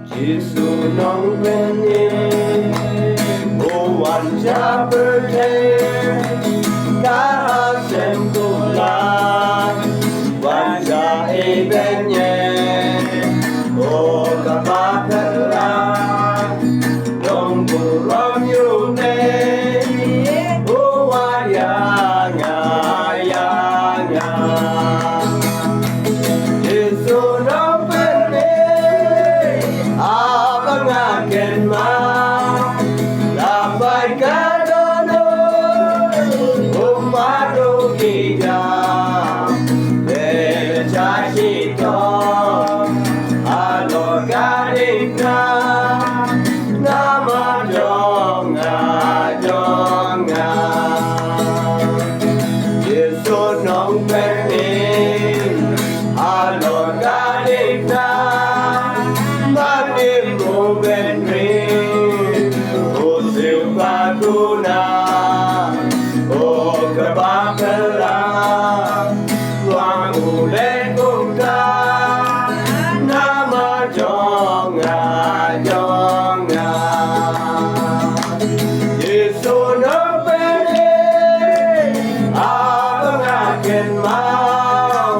Giêsu nong bên nhé, vô hoàn cha bơ thế, cả xem tu la, hoàn cha e bên nhé, ô cả ba thân la, nong bu ram yu nê, ô wa ya ya. Giêsu nong bên nhé, abang akan mau lambai kadono umaru kita bercita alor karina nama jonga Yesus nong pening alor karina manim mo ben rin o siêu ba tu na o kabakala wang u le kum ta nama jonga Yesu no pene abang akan mau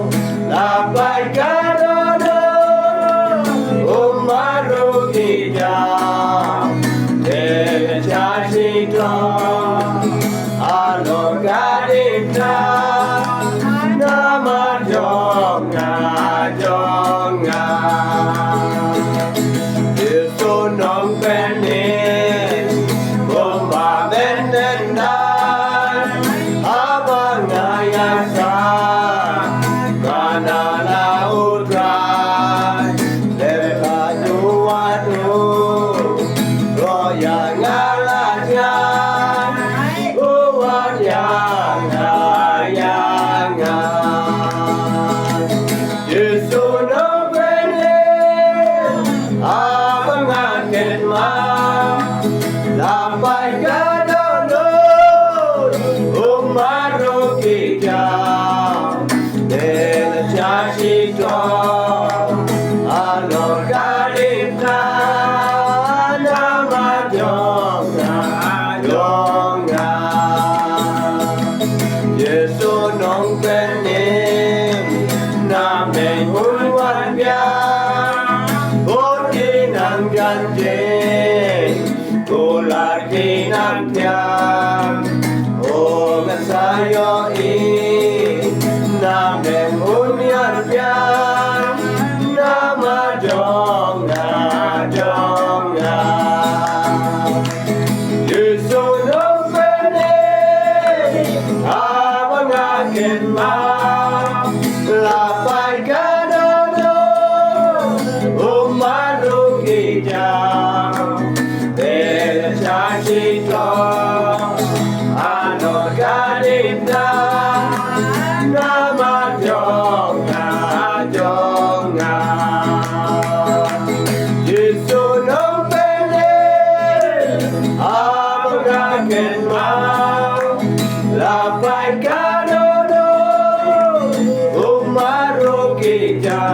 lapai kadono umaru kita bercita alor kadipta nama jonga Yesu nong penin bomba benendan abang ayasa kana laut rai leka juatu roya ngalajan uwan yang Yesu no benih abang akan mau lampai kadono umaru kita bercita alor kadipta nama jonga Yesu nong pening name hulwan bia oti nang janji kular kinang tiang o sayo i name hunyan bia nama jonga Yesu nong pening abang akan mau lapai kadono umaru kita bercita alor kadipta nama jonga Yesu nong pening abang akan mau lapai kadono umaru kita